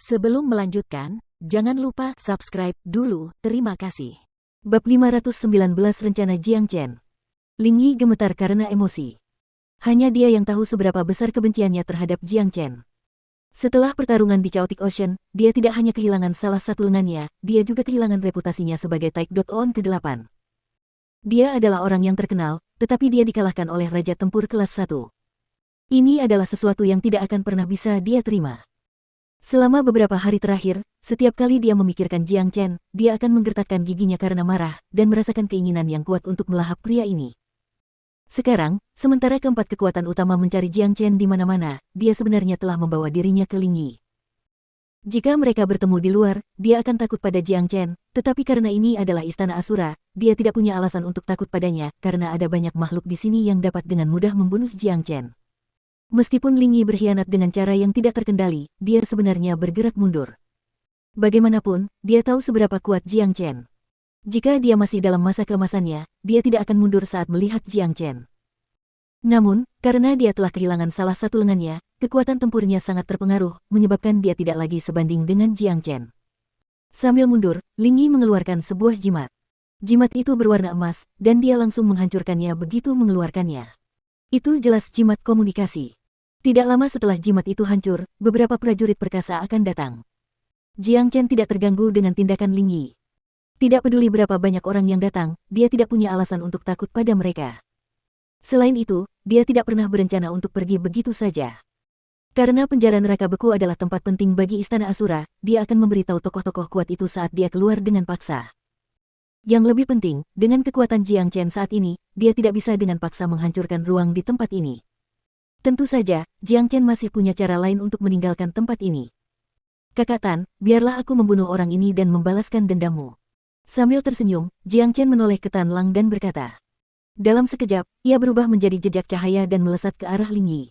Sebelum melanjutkan, jangan lupa subscribe dulu, terima kasih. Bab 519 Rencana Jiang Chen. Ling Yi gemetar karena emosi. Hanya dia yang tahu seberapa besar kebenciannya terhadap Jiang Chen. Setelah pertarungan di Chaotic Ocean, dia tidak hanya kehilangan salah satu lengannya, dia juga kehilangan reputasinya sebagai Taekwondo ke-8. Dia adalah orang yang terkenal, tetapi dia dikalahkan oleh Raja Tempur kelas 1. Ini adalah sesuatu yang tidak akan pernah bisa dia terima. Selama beberapa hari terakhir, setiap kali dia memikirkan Jiang Chen, dia akan menggertakkan giginya karena marah, dan merasakan keinginan yang kuat untuk melahap pria ini. Sekarang, sementara keempat kekuatan utama mencari Jiang Chen di mana-mana, dia sebenarnya telah membawa dirinya ke Ling Yi. Jika mereka bertemu di luar, dia akan takut pada Jiang Chen, tetapi karena ini adalah istana Asura, dia tidak punya alasan untuk takut padanya, karena ada banyak makhluk di sini yang dapat dengan mudah membunuh Jiang Chen. Meskipun Ling Yi berkhianat dengan cara yang tidak terkendali, dia sebenarnya bergerak mundur. Bagaimanapun, dia tahu seberapa kuat Jiang Chen. Jika dia masih dalam masa keemasannya, dia tidak akan mundur saat melihat Jiang Chen. Namun, karena dia telah kehilangan salah satu lengannya, kekuatan tempurnya sangat terpengaruh, menyebabkan dia tidak lagi sebanding dengan Jiang Chen. Sambil mundur, Ling Yi mengeluarkan sebuah jimat. Jimat itu berwarna emas, dan dia langsung menghancurkannya begitu mengeluarkannya. Itu jelas jimat komunikasi. Tidak lama setelah jimat itu hancur, beberapa prajurit perkasa akan datang. Jiang Chen tidak terganggu dengan tindakan Ling Yi. Tidak peduli berapa banyak orang yang datang, dia tidak punya alasan untuk takut pada mereka. Selain itu, dia tidak pernah berencana untuk pergi begitu saja. Karena penjara neraka beku adalah tempat penting bagi istana Asura, dia akan memberitahu tokoh-tokoh kuat itu saat dia keluar dengan paksa. Yang lebih penting, dengan kekuatan Jiang Chen saat ini, dia tidak bisa dengan paksa menghancurkan ruang di tempat ini. Tentu saja, Jiang Chen masih punya cara lain untuk meninggalkan tempat ini. Kakak Tan, biarlah aku membunuh orang ini dan membalaskan dendammu. Sambil tersenyum, Jiang Chen menoleh ke Tan Lang dan berkata. Dalam sekejap, ia berubah menjadi jejak cahaya dan melesat ke arah Ling Yi.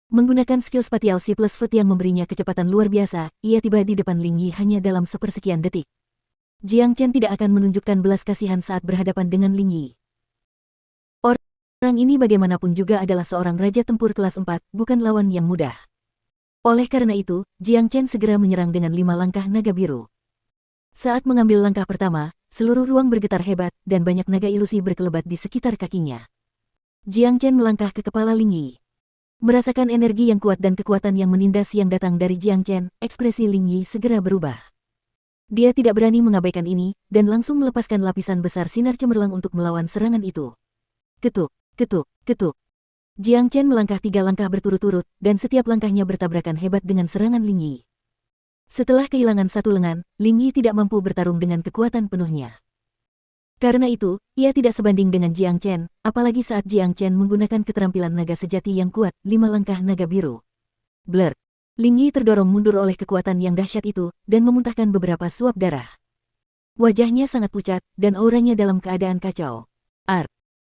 Menggunakan skill spatial C+V yang memberinya kecepatan luar biasa, ia tiba di depan Ling Yi hanya dalam sepersekian detik. Jiang Chen tidak akan menunjukkan belas kasihan saat berhadapan dengan Ling Yi. Orang ini bagaimanapun juga adalah seorang Raja Tempur kelas 4, bukan lawan yang mudah. Oleh karena itu, Jiang Chen segera menyerang dengan 5 langkah naga biru. Saat mengambil langkah pertama, seluruh ruang bergetar hebat, dan banyak naga ilusi berkelebat di sekitar kakinya. Jiang Chen melangkah ke kepala Ling Yi. Merasakan energi yang kuat dan kekuatan yang menindas yang datang dari Jiang Chen, ekspresi Ling Yi segera berubah. Dia tidak berani mengabaikan ini, dan langsung melepaskan lapisan besar sinar cemerlang untuk melawan serangan itu. Ketuk, ketuk, ketuk. Jiang Chen melangkah 3 langkah berturut-turut, dan setiap langkahnya bertabrakan hebat dengan serangan Ling Yi. Setelah kehilangan satu lengan, Ling Yi tidak mampu bertarung dengan kekuatan penuhnya. Karena itu, ia tidak sebanding dengan Jiang Chen, apalagi saat Jiang Chen menggunakan keterampilan naga sejati yang kuat, 5 langkah naga biru. Blur. Ling Yi terdorong mundur oleh kekuatan yang dahsyat itu, dan memuntahkan beberapa suap darah. Wajahnya sangat pucat, dan auranya dalam keadaan kacau.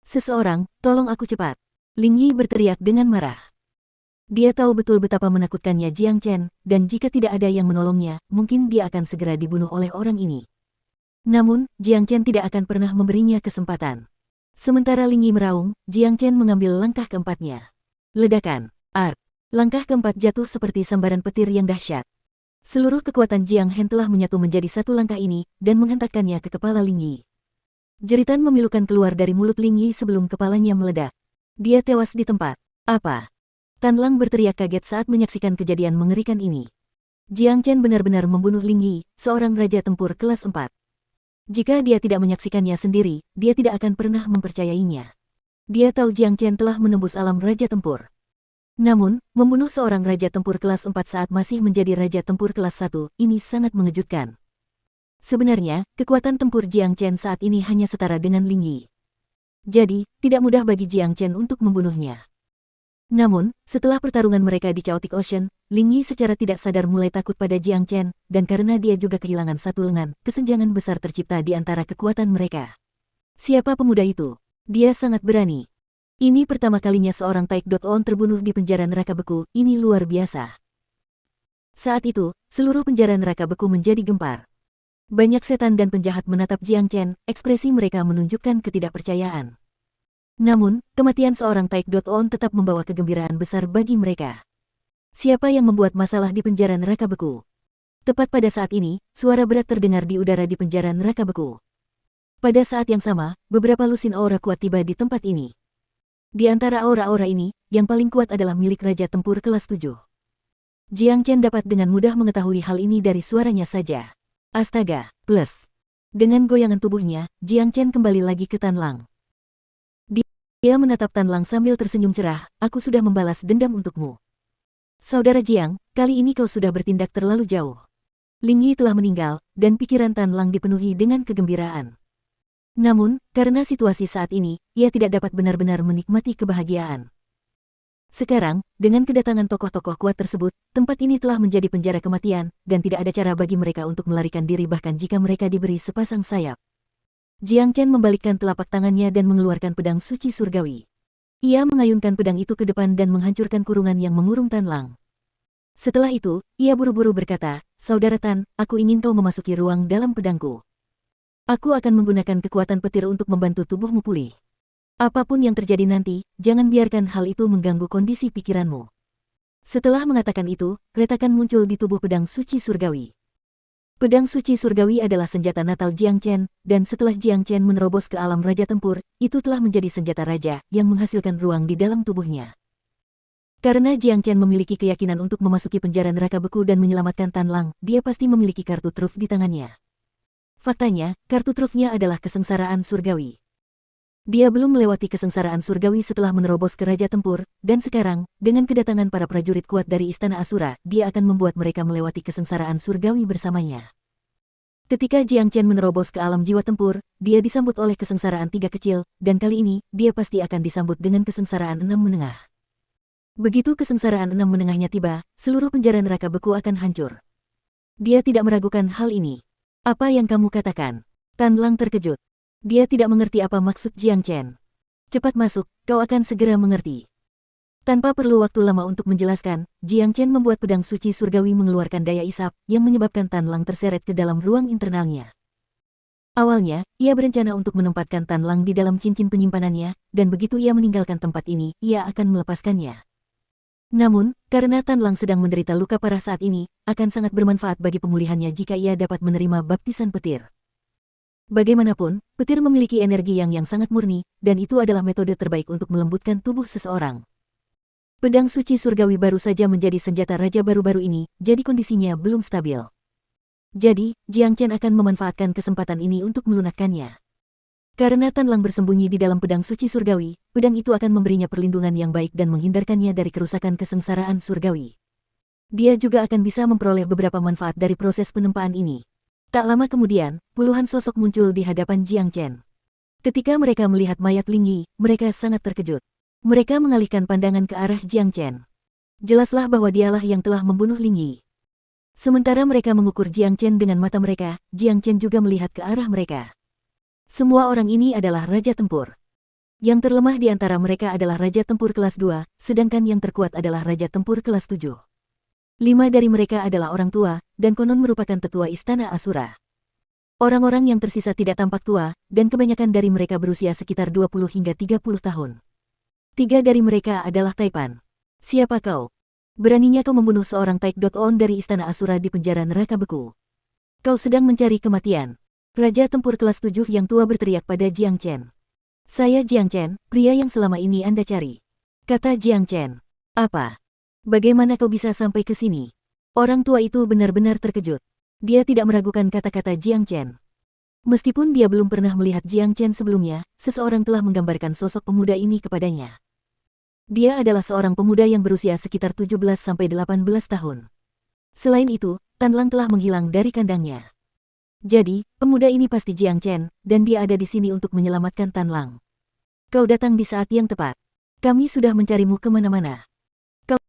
Seseorang, tolong aku cepat. Ling Yi berteriak dengan marah. Dia tahu betul betapa menakutkannya Jiang Chen, dan jika tidak ada yang menolongnya, mungkin dia akan segera dibunuh oleh orang ini. Namun, Jiang Chen tidak akan pernah memberinya kesempatan. Sementara Ling Yi meraung, Jiang Chen mengambil langkah keempatnya. Ledakan. Langkah keempat jatuh seperti sambaran petir yang dahsyat. Seluruh kekuatan Jiang Hen telah menyatu menjadi satu langkah ini, dan menghentakkannya ke kepala Ling Yi. Jeritan memilukan keluar dari mulut Ling Yi sebelum kepalanya meledak. Dia tewas di tempat. Apa? Tan Lang berteriak kaget saat menyaksikan kejadian mengerikan ini. Jiang Chen benar-benar membunuh Ling Yi, seorang Raja Tempur kelas 4. Jika dia tidak menyaksikannya sendiri, dia tidak akan pernah mempercayainya. Dia tahu Jiang Chen telah menembus alam Raja Tempur. Namun, membunuh seorang Raja Tempur kelas 4 saat masih menjadi Raja Tempur kelas 1, ini sangat mengejutkan. Sebenarnya, kekuatan tempur Jiang Chen saat ini hanya setara dengan Ling Yi. Jadi, tidak mudah bagi Jiang Chen untuk membunuhnya. Namun, setelah pertarungan mereka di Chaotic Ocean, Ling Yi secara tidak sadar mulai takut pada Jiang Chen, dan karena dia juga kehilangan satu lengan, kesenjangan besar tercipta di antara kekuatan mereka. Siapa pemuda itu? Dia sangat berani. Ini pertama kalinya seorang Taekwondo terbunuh di penjara neraka beku, ini luar biasa. Saat itu, seluruh penjara neraka beku menjadi gempar. Banyak setan dan penjahat menatap Jiang Chen, ekspresi mereka menunjukkan ketidakpercayaan. Namun, kematian seorang Taekwondo tetap membawa kegembiraan besar bagi mereka. Siapa yang membuat masalah di penjara neraka beku? Tepat pada saat ini, suara berat terdengar di udara di penjara neraka beku. Pada saat yang sama, beberapa lusin aura kuat tiba di tempat ini. Di antara aura-aura ini, yang paling kuat adalah milik Raja Tempur kelas 7. Jiang Chen dapat dengan mudah mengetahui hal ini dari suaranya saja. Astaga, plus. Dengan goyangan tubuhnya, Jiang Chen kembali lagi ke Tan Lang. Dia menatap Tan Lang sambil tersenyum cerah, aku sudah membalas dendam untukmu. Saudara Jiang, kali ini kau sudah bertindak terlalu jauh. Ling Yi telah meninggal, dan pikiran Tan Lang dipenuhi dengan kegembiraan. Namun, karena situasi saat ini, ia tidak dapat benar-benar menikmati kebahagiaan. Sekarang, dengan kedatangan tokoh-tokoh kuat tersebut, tempat ini telah menjadi penjara kematian, dan tidak ada cara bagi mereka untuk melarikan diri bahkan jika mereka diberi sepasang sayap. Jiang Chen membalikkan telapak tangannya dan mengeluarkan pedang suci surgawi. Ia mengayunkan pedang itu ke depan dan menghancurkan kurungan yang mengurung Tan Lang. Setelah itu, ia buru-buru berkata, Saudara Tan, aku ingin kau memasuki ruang dalam pedangku. Aku akan menggunakan kekuatan petir untuk membantu tubuhmu pulih. Apapun yang terjadi nanti, jangan biarkan hal itu mengganggu kondisi pikiranmu. Setelah mengatakan itu, retakan muncul di tubuh pedang suci surgawi. Pedang suci surgawi adalah senjata natal Jiang Chen, dan setelah Jiang Chen menerobos ke alam Raja Tempur, itu telah menjadi senjata raja yang menghasilkan ruang di dalam tubuhnya. Karena Jiang Chen memiliki keyakinan untuk memasuki penjara neraka beku dan menyelamatkan Tan Lang, dia pasti memiliki kartu truf di tangannya. Faktanya, kartu trufnya adalah kesengsaraan surgawi. Dia belum melewati kesengsaraan surgawi setelah menerobos ke Raja Tempur, dan sekarang, dengan kedatangan para prajurit kuat dari Istana Asura, dia akan membuat mereka melewati kesengsaraan surgawi bersamanya. Ketika Jiang Chen menerobos ke alam jiwa tempur, dia disambut oleh kesengsaraan 3 kecil, dan kali ini, dia pasti akan disambut dengan kesengsaraan 6 menengah. Begitu kesengsaraan 6 menengahnya tiba, seluruh penjara neraka beku akan hancur. Dia tidak meragukan hal ini. Apa yang kamu katakan? Tan Lang terkejut. Dia tidak mengerti apa maksud Jiang Chen. Cepat masuk, kau akan segera mengerti. Tanpa perlu waktu lama untuk menjelaskan, Jiang Chen membuat pedang suci surgawi mengeluarkan daya isap, yang menyebabkan Tan Lang terseret ke dalam ruang internalnya. Awalnya, ia berencana untuk menempatkan Tan Lang di dalam cincin penyimpanannya, dan begitu ia meninggalkan tempat ini, ia akan melepaskannya. Namun, karena Tan Lang sedang menderita luka parah saat ini, akan sangat bermanfaat bagi pemulihannya jika ia dapat menerima baptisan petir. Bagaimanapun, petir memiliki energi yang sangat murni, dan itu adalah metode terbaik untuk melembutkan tubuh seseorang. Pedang suci surgawi baru saja menjadi senjata raja baru-baru ini, jadi kondisinya belum stabil. Jadi, Jiang Chen akan memanfaatkan kesempatan ini untuk melunakkannya. Karena Tan Lang bersembunyi di dalam pedang suci surgawi, pedang itu akan memberinya perlindungan yang baik dan menghindarkannya dari kerusakan kesengsaraan surgawi. Dia juga akan bisa memperoleh beberapa manfaat dari proses penempaan ini. Tak lama kemudian, puluhan sosok muncul di hadapan Jiang Chen. Ketika mereka melihat mayat Ling Yi, mereka sangat terkejut. Mereka mengalihkan pandangan ke arah Jiang Chen. Jelaslah bahwa dialah yang telah membunuh Ling Yi. Sementara mereka mengukur Jiang Chen dengan mata mereka, Jiang Chen juga melihat ke arah mereka. Semua orang ini adalah Raja Tempur. Yang terlemah di antara mereka adalah Raja Tempur kelas 2, sedangkan yang terkuat adalah Raja Tempur kelas 7. 5 dari mereka adalah orang tua, dan konon merupakan tetua Istana Asura. Orang-orang yang tersisa tidak tampak tua, dan kebanyakan dari mereka berusia sekitar 20 hingga 30 tahun. 3 dari mereka adalah Taipan. Siapa kau? Beraninya kau membunuh seorang Taik.on dari Istana Asura di penjara neraka beku. Kau sedang mencari kematian. Raja Tempur kelas 7 yang tua berteriak pada Jiang Chen. Saya Jiang Chen, pria yang selama ini Anda cari. Kata Jiang Chen. Apa? Bagaimana kau bisa sampai ke sini? Orang tua itu benar-benar terkejut. Dia tidak meragukan kata-kata Jiang Chen. Meskipun dia belum pernah melihat Jiang Chen sebelumnya, seseorang telah menggambarkan sosok pemuda ini kepadanya. Dia adalah seorang pemuda yang berusia sekitar 17-18 tahun. Selain itu, Tan Lang telah menghilang dari kandangnya. Jadi, pemuda ini pasti Jiang Chen, dan dia ada di sini untuk menyelamatkan Tan Lang. Kau datang di saat yang tepat. Kami sudah mencarimu kemana-mana. Kau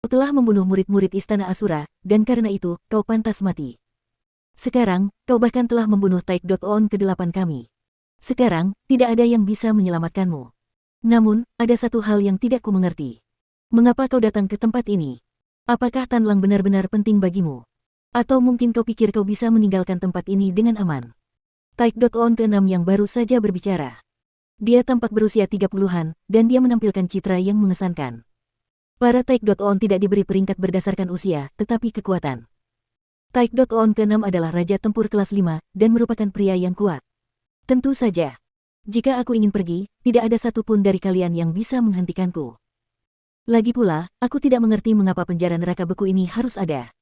telah membunuh murid-murid Istana Asura, dan karena itu, kau pantas mati. Sekarang, kau bahkan telah membunuh Taik.on ke-8 kami. Sekarang, tidak ada yang bisa menyelamatkanmu. Namun, ada satu hal yang tidak ku mengerti. Mengapa kau datang ke tempat ini? Apakah Tan Lang benar-benar penting bagimu? Atau mungkin kau pikir kau bisa meninggalkan tempat ini dengan aman? Taik.on ke-6 yang baru saja berbicara. Dia tampak berusia 30-an, dan dia menampilkan citra yang mengesankan. Para Taik.on tidak diberi peringkat berdasarkan usia, tetapi kekuatan. Taekdon ke-6 adalah Raja Tempur kelas 5 dan merupakan pria yang kuat. Tentu saja. Jika aku ingin pergi, tidak ada satupun dari kalian yang bisa menghentikanku. Lagi pula, aku tidak mengerti mengapa penjara neraka beku ini harus ada.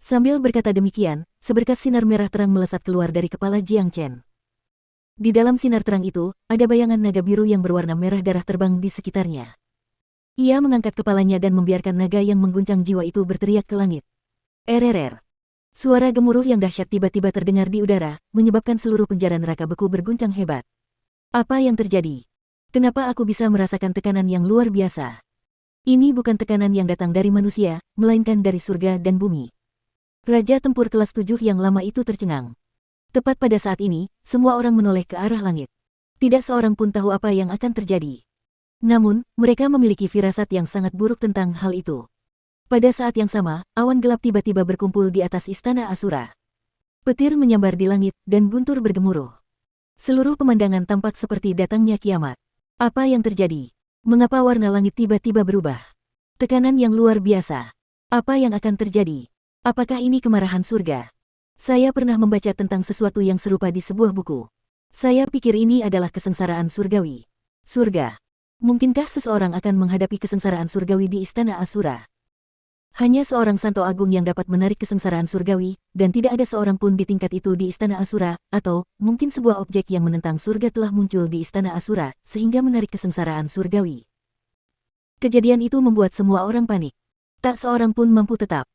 Sambil berkata demikian, seberkas sinar merah terang melesat keluar dari kepala Jiang Chen. Di dalam sinar terang itu, ada bayangan naga biru yang berwarna merah darah terbang di sekitarnya. Ia mengangkat kepalanya dan membiarkan naga yang mengguncang jiwa itu berteriak ke langit. Ererer. Suara gemuruh yang dahsyat tiba-tiba terdengar di udara, menyebabkan seluruh penjara neraka beku berguncang hebat. Apa yang terjadi? Kenapa aku bisa merasakan tekanan yang luar biasa? Ini bukan tekanan yang datang dari manusia, melainkan dari surga dan bumi. Raja Tempur kelas 7 yang lama itu tercengang. Tepat pada saat ini, semua orang menoleh ke arah langit. Tidak seorang pun tahu apa yang akan terjadi. Namun, mereka memiliki firasat yang sangat buruk tentang hal itu. Pada saat yang sama, awan gelap tiba-tiba berkumpul di atas istana Asura. Petir menyambar di langit, dan guntur bergemuruh. Seluruh pemandangan tampak seperti datangnya kiamat. Apa yang terjadi? Mengapa warna langit tiba-tiba berubah? Tekanan yang luar biasa. Apa yang akan terjadi? Apakah ini kemarahan surga? Saya pernah membaca tentang sesuatu yang serupa di sebuah buku. Saya pikir ini adalah kesengsaraan surgawi. Surga. Mungkinkah seseorang akan menghadapi kesengsaraan surgawi di istana Asura? Hanya seorang santo agung yang dapat menarik kesengsaraan surgawi, dan tidak ada seorang pun di tingkat itu di istana Asura, atau mungkin sebuah objek yang menentang surga telah muncul di istana Asura, sehingga menarik kesengsaraan surgawi. Kejadian itu membuat semua orang panik. Tak seorang pun mampu tetap.